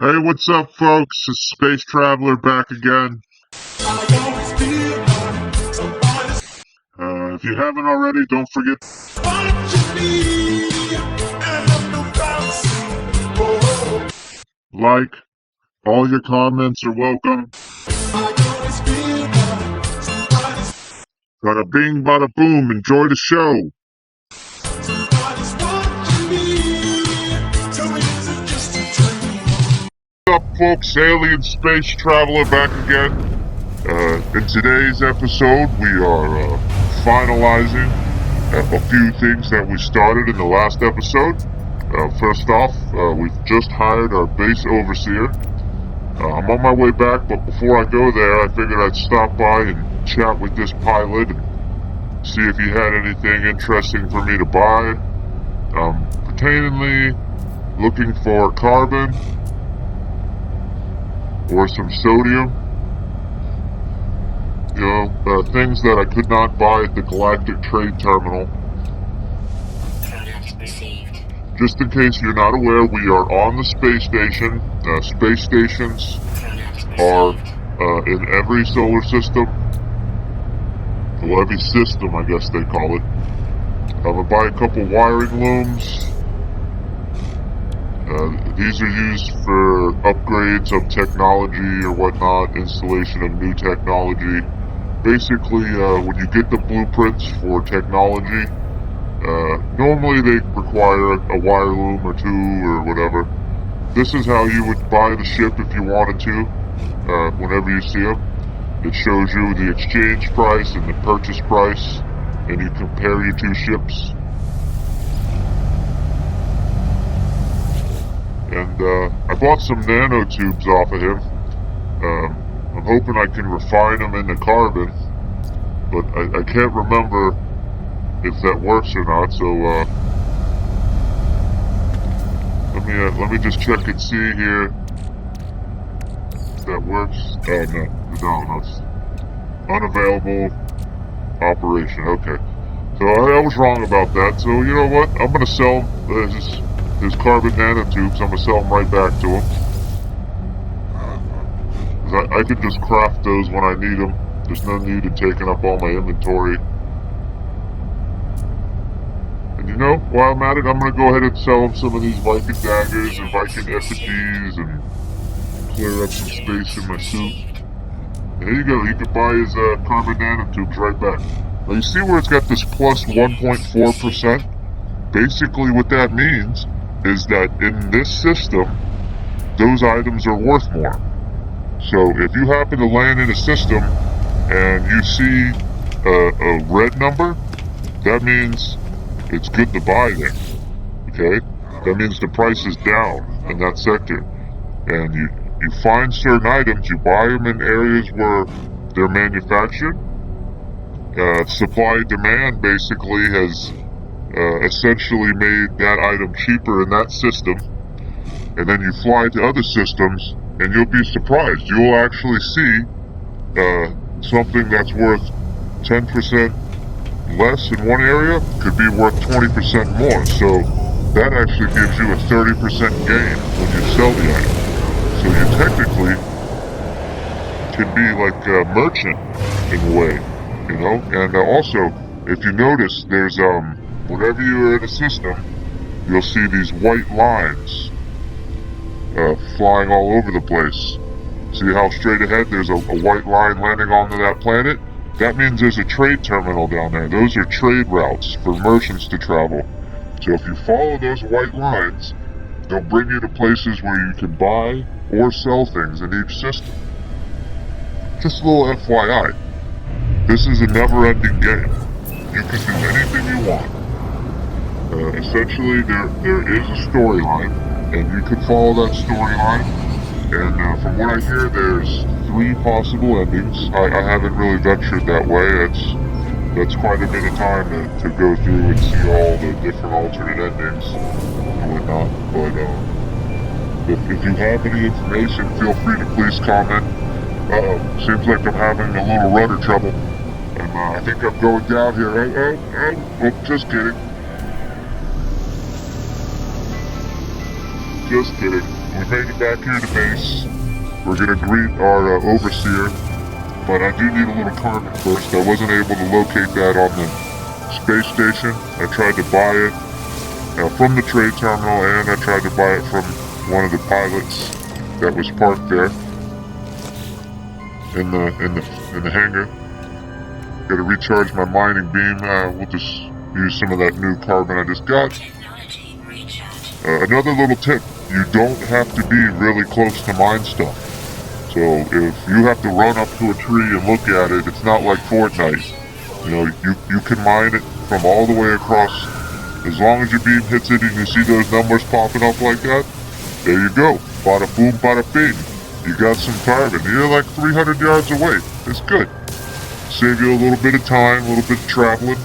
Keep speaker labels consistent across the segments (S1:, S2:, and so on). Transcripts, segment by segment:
S1: Hey, what's up, folks? It's Space Traveler back again. If you haven't already, don't forget like. All your comments are welcome. Bada bing, bada boom. Enjoy the show. What's up, folks? Alien Space Traveler back again. In today's episode, we are finalizing a few things that we started in the last episode. First off, we've just hired our base overseer. I'm on my way back, but before I go there, I figured I'd stop by and chat with this pilot and see if he had anything interesting for me to buy. Pertainingly looking for carbon or some sodium. Things that I could not buy at the Galactic Trade Terminal. Just in case you're not aware, we are on the space station. Space stations are in every solar system. Well, every system, I guess they call it. I'm going to buy a couple wiring looms. These are used for upgrades of technology or whatnot, installation of new technology. Basically, when you get the blueprints for technology, normally they require a wire loom or two or whatever. This is how you would buy the ship if you wanted to, whenever you see them. It shows you the exchange price and the purchase price, and you compare your two ships. And I bought some nanotubes off of him. I'm hoping I can refine them into carbon, but I can't remember if that works or not, so let me just check and see here if that works. No, it's unavailable operation. Okay, so I was wrong about that. So you know what? I'm gonna sell his carbon nanotubes. I'm gonna sell them right back to him. I can just craft those when I need them. There's no need in taking up all my inventory. And you know, while I'm at it, I'm going to go ahead and sell him some of these vy'keen daggers and vy'keen effigies and clear up some space in my suit. And there you go, he can buy his carbon nanotubes right back. Now you see where it's got this plus 1.4%? Basically what that means is that in this system, those items are worth more. So if you happen to land in a system and you see a red number, that means it's good to buy there. Okay? That means the price is down in that sector. And you find certain items, you buy them in areas where they're manufactured. Supply and demand basically has essentially made that item cheaper in that system. And then you fly to other systems, and you'll be surprised. You'll actually see something that's worth 10% less in one area could be worth 20% more. So that actually gives you a 30% gain when you sell the item. So you technically can be like a merchant in a way, you know? And also, if you notice, there's whenever you're in a system, you'll see these white lines flying all over the place. See how straight ahead there's a white line landing onto that planet? That means there's a trade terminal down there. Those are trade routes for merchants to travel. So if you follow those white lines, they'll bring you to places where you can buy or sell things in each system. Just a little FYI. This is a never-ending game. You can do anything you want. Essentially, there is a storyline, and you can follow that storyline. And from what I hear, there's 3 possible endings. I haven't really ventured that way. That's quite a bit of time to go through and see all the different alternate endings and whatnot. But if you have any information, feel free to please comment. Seems like I'm having a little rudder trouble. And I think I'm going down here. Oh, just kidding. Just kidding. we made it back here to base. We're gonna greet our overseer, but I do need a little carbon first. I wasn't able to locate that on the space station. I tried to buy it from the trade terminal, and I tried to buy it from one of the pilots that was parked there in the hangar. Got to recharge my mining beam. We'll just use some of that new carbon I just got. Another little tip: you don't have to be really close to mine stuff. So if you have to run up to a tree and look at it, it's not like Fortnite. You know, you can mine it from all the way across. As long as your beam hits it and you see those numbers popping up like that, there you go. Bada boom, bada bing. You got some carbon. You're like 300 yards away. It's good. Save you a little bit of time, a little bit of traveling.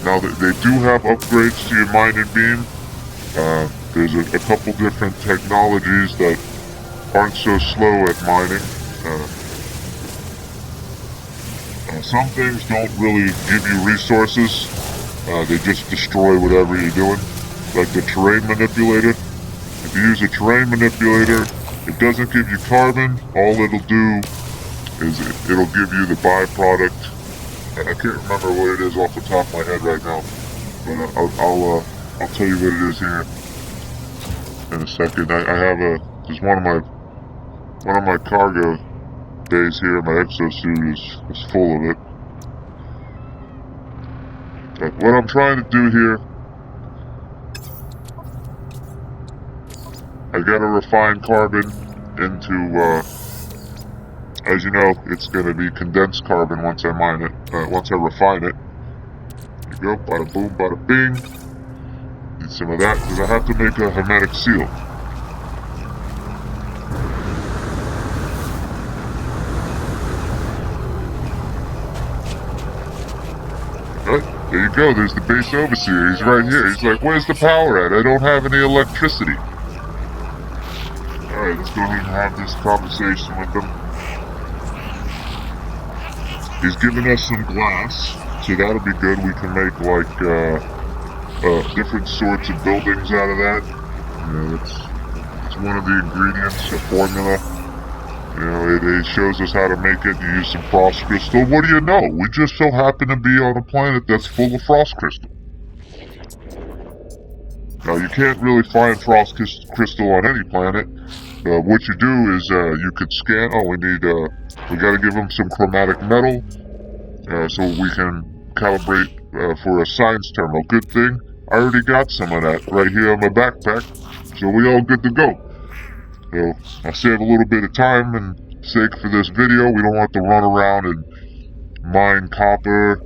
S1: Now they do have upgrades to your mining beam. There's a couple different technologies that aren't so slow at mining. Some things don't really give you resources. They just destroy whatever you're doing. Like the terrain manipulator. If you use a terrain manipulator, it doesn't give you carbon. All it'll do is it'll give you the byproduct. I can't remember what it is off the top of my head right now, but I'll tell you what it is here in a second. I have there's one of my cargo bays here. My exosuit is full of it. But what I'm trying to do here, I gotta refine carbon into, as you know, it's gonna be condensed carbon once I mine it, once I refine it. There you go, bada boom, bada bing. Need some of that, because I have to make a hermetic seal. Right, there you go, there's the base overseer, he's right here. He's like, where's the power at? I don't have any electricity. Alright, let's go ahead and have this conversation with him. He's giving us some glass, so that'll be good. We can make like different sorts of buildings out of that. You know, it's one of the ingredients, a formula. You know, it shows us how to make it. You use some frost crystal. What do you know? We just so happen to be on a planet that's full of frost crystal. Now, you can't really find frost crystal on any planet. What you do is you could scan. Oh, we gotta give them some chromatic metal so we can calibrate for a science terminal. Good thing I already got some of that right here on my backpack, so we all good to go. So I save a little bit of time and sake for this video. We don't have to run around and mine copper.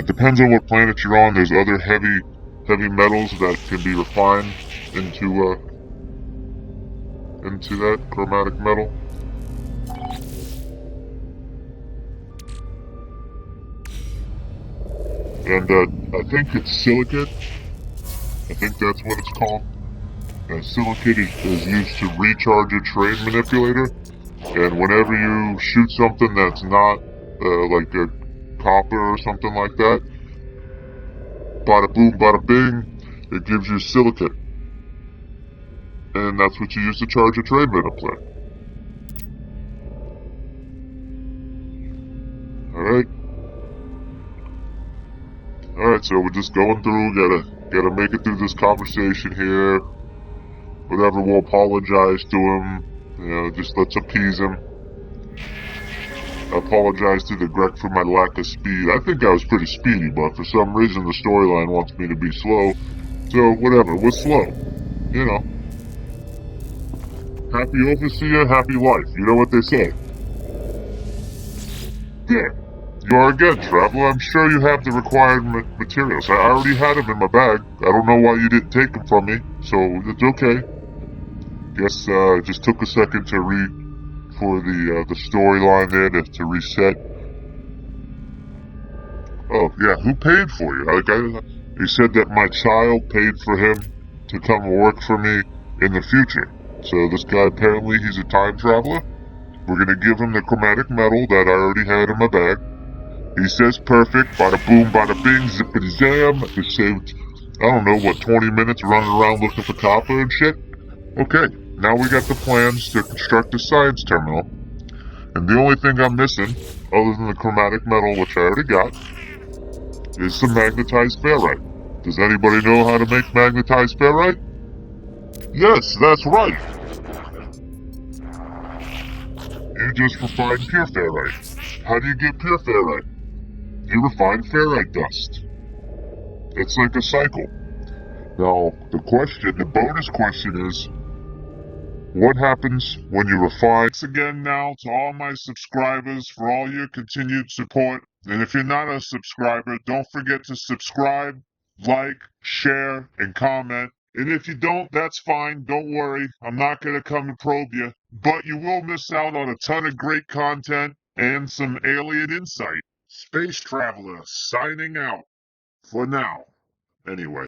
S1: Depends on what planet you're on. There's other heavy metals that can be refined into that chromatic metal. And I think it's silicate. I think that's what it's called. Silicate is used to recharge a terrain manipulator. And whenever you shoot something that's not like a copper or something like that, bada boom, bada bing, it gives you silicate. And that's what you use to charge a terrain manipulator. Alright, so we're just going through, gotta make it through this conversation here. Whatever, we'll apologize to him. You know, just let's appease him. I apologize to the Grek for my lack of speed. I think I was pretty speedy, but for some reason the storyline wants me to be slow. So, whatever, we're slow. You know. Happy overseer, happy life. You know what they say. Yeah. You are again, traveler. I'm sure you have the required materials. I already had them in my bag. I don't know why you didn't take them from me, so it's okay. Guess it just took a second to read for the storyline there to reset. Oh yeah, who paid for you? He said that my child paid for him to come work for me in the future. So this guy, apparently he's a time traveler. We're gonna give him the chromatic metal that I already had in my bag. He says perfect, bada boom, bada bing, zippity zam. We saved, I don't know, 20 minutes running around looking for copper and shit? Okay, now we got the plans to construct a science terminal. And the only thing I'm missing, other than the chromatic metal, which I already got, is some magnetized ferrite. Does anybody know how to make magnetized ferrite? Yes, that's right. You just refine pure ferrite. How do you get pure ferrite? You refine ferrite dust. It's like a cycle. Now, the bonus question is, what happens when you refine? Thanks again now to all my subscribers for all your continued support. And if you're not a subscriber, don't forget to subscribe, like, share, and comment. And if you don't, that's fine. Don't worry. I'm not going to come and probe you. But you will miss out on a ton of great content and some alien insight. Space Traveler signing out for now. Anyway.